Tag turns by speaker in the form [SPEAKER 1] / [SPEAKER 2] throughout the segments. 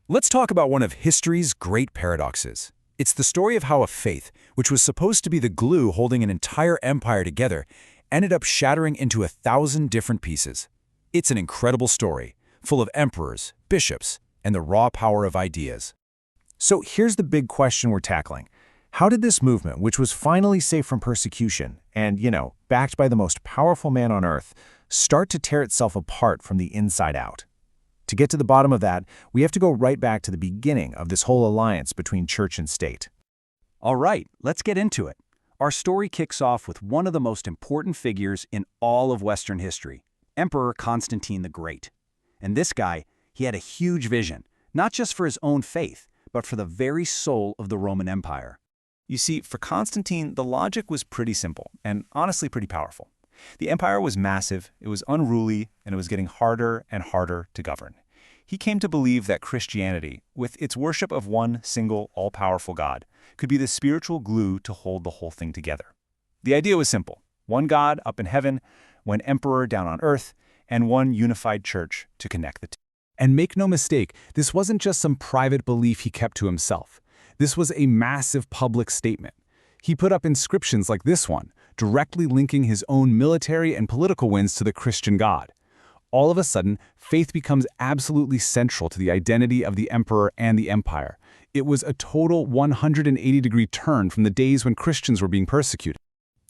[SPEAKER 1] Let's talk about one of history's great paradoxes. It's the story of how a faith, which was supposed to be the glue holding an entire empire together, ended up shattering into 1,000 different pieces. It's an incredible story, full of emperors, bishops, and the raw power of ideas. So here's the big question we're tackling. How did this movement, which was finally safe from persecution and, backed by the most powerful man on earth, start to tear itself apart from the inside out? To get to the bottom of that, we have to go right back to the beginning of this whole alliance between church and state.
[SPEAKER 2] All right, let's get into it. Our story kicks off with one of the most important figures in all of Western history, Emperor Constantine the Great. And this guy, he had a huge vision, not just for his own faith, but for the very soul of the Roman Empire.
[SPEAKER 3] You see, for Constantine, the logic was pretty simple and honestly pretty powerful. The empire was massive, it was unruly, and it was getting harder and harder to govern. He came to believe that Christianity, with its worship of one single, all-powerful God, could be the spiritual glue to hold the whole thing together. The idea was simple: one God up in heaven, one emperor down on earth, and one unified church to connect the two.
[SPEAKER 1] And make no mistake, this wasn't just some private belief he kept to himself. This was a massive public statement. He put up inscriptions like this one, directly linking his own military and political wins to the Christian God. All of a sudden, faith becomes absolutely central to the identity of the emperor and the empire. It was a total 180-degree turn from the days when Christians were being persecuted.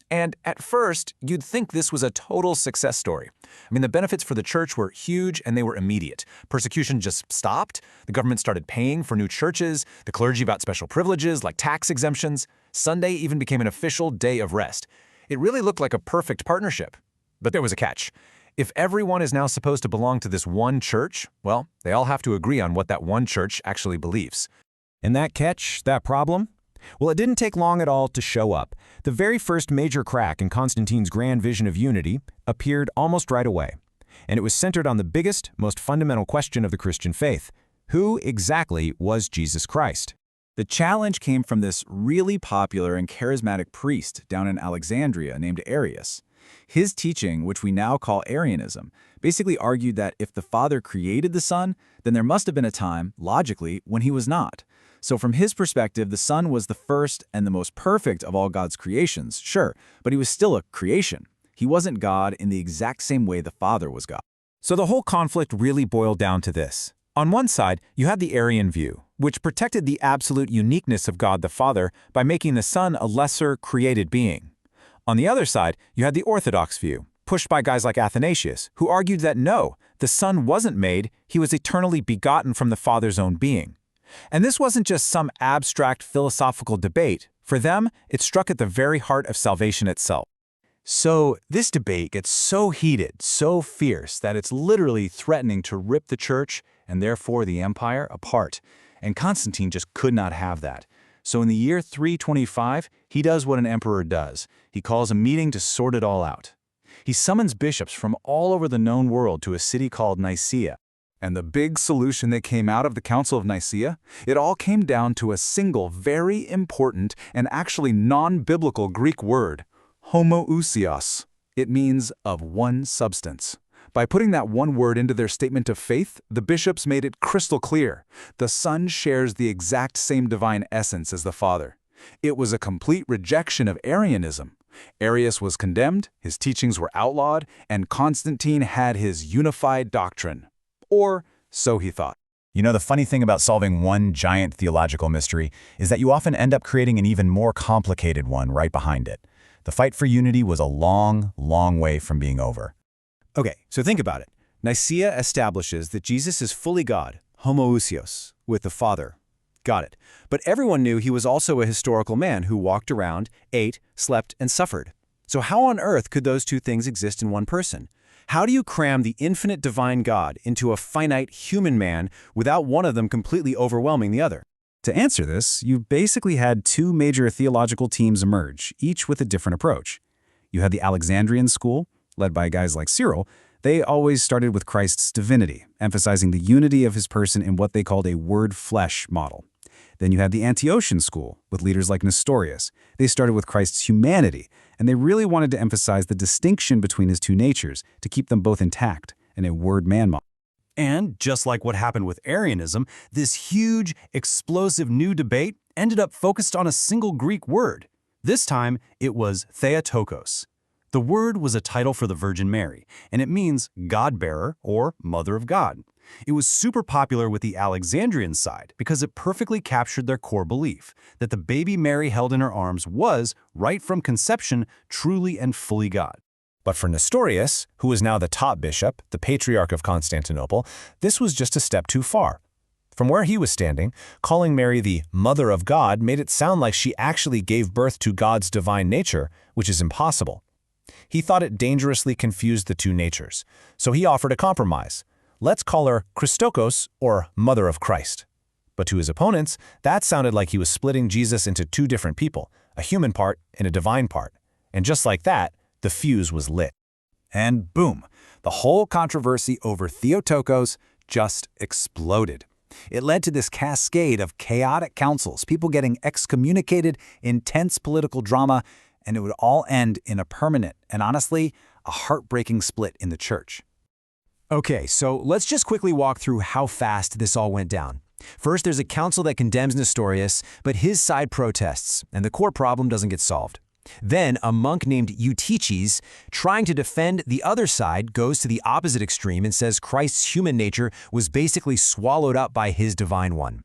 [SPEAKER 4] And at first, you'd think this was a total success story. The benefits for the church were huge and they were immediate. Persecution just stopped, the government started paying for new churches, the clergy got special privileges like tax exemptions, Sunday even became an official day of rest. It really looked like a perfect partnership. But there was a catch. If everyone is now supposed to belong to this one church, well, they all have to agree on what that one church actually believes.
[SPEAKER 5] And that catch, that problem? Well, it didn't take long at all to show up. The very first major crack in Constantine's grand vision of unity appeared almost right away. And it was centered on the biggest, most fundamental question of the Christian faith. Who exactly was Jesus Christ?
[SPEAKER 2] The challenge came from this really popular and charismatic priest down in Alexandria named Arius. His teaching, which we now call Arianism, basically argued that if the Father created the Son, then there must have been a time, logically, when he was not. So from his perspective, the Son was the first and the most perfect of all God's creations, sure, but he was still a creation. He wasn't God in the exact same way the Father was God.
[SPEAKER 1] So the whole conflict really boiled down to this. On one side, you had the Arian view, which protected the absolute uniqueness of God the Father by making the Son a lesser, created being. On the other side, you had the Orthodox view, pushed by guys like Athanasius, who argued that no, the Son wasn't made, he was eternally begotten from the Father's own being. And this wasn't just some abstract philosophical debate. For them, it struck at the very heart of salvation itself.
[SPEAKER 2] So this debate gets so heated, so fierce, that it's literally threatening to rip the church, and therefore the empire, apart. And Constantine just could not have that. So in the year 325, he does what an emperor does. He calls a meeting to sort it all out. He summons bishops from all over the known world to a city called Nicaea. And the big solution that came out of the Council of Nicaea? It all came down to a single, very important, and actually non-biblical Greek word, homoousios. It means of one substance. By putting that one word into their statement of faith, the bishops made it crystal clear. The Son shares the exact same divine essence as the Father. It was a complete rejection of Arianism. Arius was condemned, his teachings were outlawed, and Constantine had his unified doctrine. Or so he thought.
[SPEAKER 3] The funny thing about solving one giant theological mystery is that you often end up creating an even more complicated one right behind it. The fight for unity was a long, long way from being over.
[SPEAKER 2] Okay, so think about it. Nicaea establishes that Jesus is fully God, homoousios, with the Father. Got it. But everyone knew he was also a historical man who walked around, ate, slept, and suffered. So how on earth could those two things exist in one person? How do you cram the infinite divine God into a finite human man without one of them completely overwhelming the other?
[SPEAKER 5] To answer this, you basically had two major theological teams emerge, each with a different approach. You had the Alexandrian school, led by guys like Cyril. They always started with Christ's divinity, emphasizing the unity of his person in what they called a word-flesh model. Then you had the Antiochian school, with leaders like Nestorius. They started with Christ's humanity, and they really wanted to emphasize the distinction between his two natures to keep them both intact in a word-man model. And just like what happened with Arianism, this huge, explosive new debate ended up focused on a single Greek word. This time, it was Theotokos. The word was a title for the Virgin Mary, and it means God-bearer or Mother of God. It was super popular with the Alexandrian side because it perfectly captured their core belief that the baby Mary held in her arms was, right from conception, truly and fully God.
[SPEAKER 1] But for Nestorius, who was now the top bishop, the Patriarch of Constantinople, this was just a step too far. From where he was standing, calling Mary the Mother of God made it sound like she actually gave birth to God's divine nature, which is impossible. He thought it dangerously confused the two natures, so he offered a compromise. Let's call her Christokos, or Mother of Christ. But to his opponents, that sounded like he was splitting Jesus into two different people, a human part and a divine part. And just like that, the fuse was lit.
[SPEAKER 5] And boom, the whole controversy over Theotokos just exploded. It led to this cascade of chaotic councils, people getting excommunicated, intense political drama, and it would all end in a permanent and honestly, a heartbreaking split in the church.
[SPEAKER 6] Okay, so let's just quickly walk through how fast this all went down. First, there's a council that condemns Nestorius, but his side protests, and the core problem doesn't get solved. Then, a monk named Eutyches, trying to defend the other side, goes to the opposite extreme and says Christ's human nature was basically swallowed up by his divine one.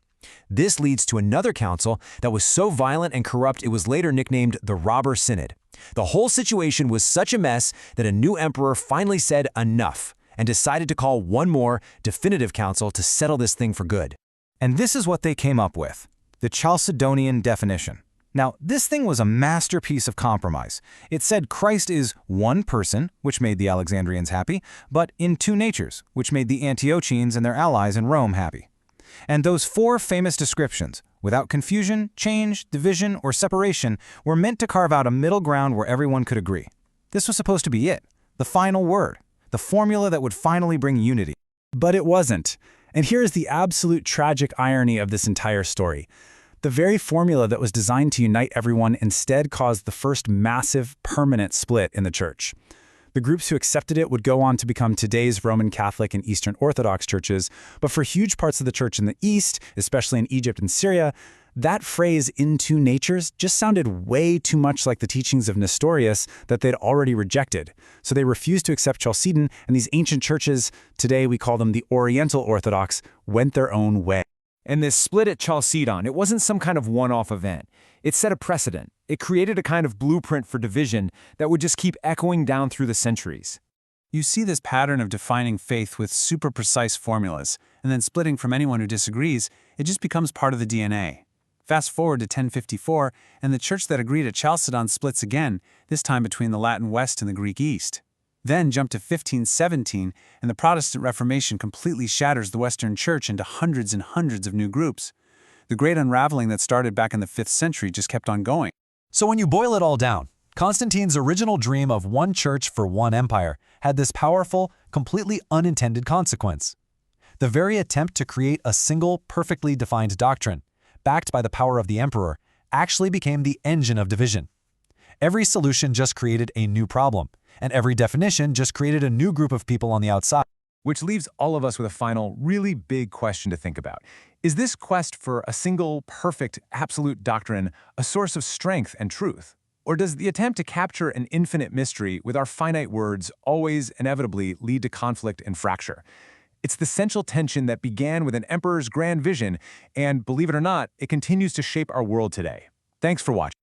[SPEAKER 6] This leads to another council that was so violent and corrupt it was later nicknamed the Robber Synod. The whole situation was such a mess that a new emperor finally said enough and decided to call one more definitive council to settle this thing for good.
[SPEAKER 5] And this is what they came up with, the Chalcedonian definition. Now, this thing was a masterpiece of compromise. It said Christ is one person, which made the Alexandrians happy, but in two natures, which made the Antiochians and their allies in Rome happy. And those four famous descriptions, without confusion, change, division, or separation, were meant to carve out a middle ground where everyone could agree. This was supposed to be it, the final word, the formula that would finally bring unity. But it wasn't. And here is the absolute tragic irony of this entire story. The very formula that was designed to unite everyone instead caused the first massive, permanent split in the church. The groups who accepted it would go on to become today's Roman Catholic and Eastern Orthodox churches, but for huge parts of the church in the East, especially in Egypt and Syria, that phrase, in two natures, just sounded way too much like the teachings of Nestorius that they'd already rejected. So they refused to accept Chalcedon, and these ancient churches, today we call them the Oriental Orthodox, went their own way.
[SPEAKER 6] And this split at Chalcedon, it wasn't some kind of one-off event. It set a precedent. It created a kind of blueprint for division that would just keep echoing down through the centuries.
[SPEAKER 5] You see this pattern of defining faith with super precise formulas, and then splitting from anyone who disagrees. It just becomes part of the DNA. Fast forward to 1054, and the church that agreed at Chalcedon splits again, this time between the Latin West and the Greek East. Then jump to 1517, and the Protestant Reformation completely shatters the Western Church into hundreds and hundreds of new groups. The great unraveling that started back in the 5th century just kept on going.
[SPEAKER 4] So when you boil it all down, Constantine's original dream of one church for one empire had this powerful, completely unintended consequence. The very attempt to create a single, perfectly defined doctrine, backed by the power of the emperor, actually became the engine of division. Every solution just created a new problem, and every definition just created a new group of people on the outside.
[SPEAKER 6] Which leaves all of us with a final, really big question to think about. Is this quest for a single, perfect, absolute doctrine a source of strength and truth? Or does the attempt to capture an infinite mystery with our finite words always inevitably lead to conflict and fracture? It's the central tension that began with an emperor's grand vision, and believe it or not, it continues to shape our world today. Thanks for watching.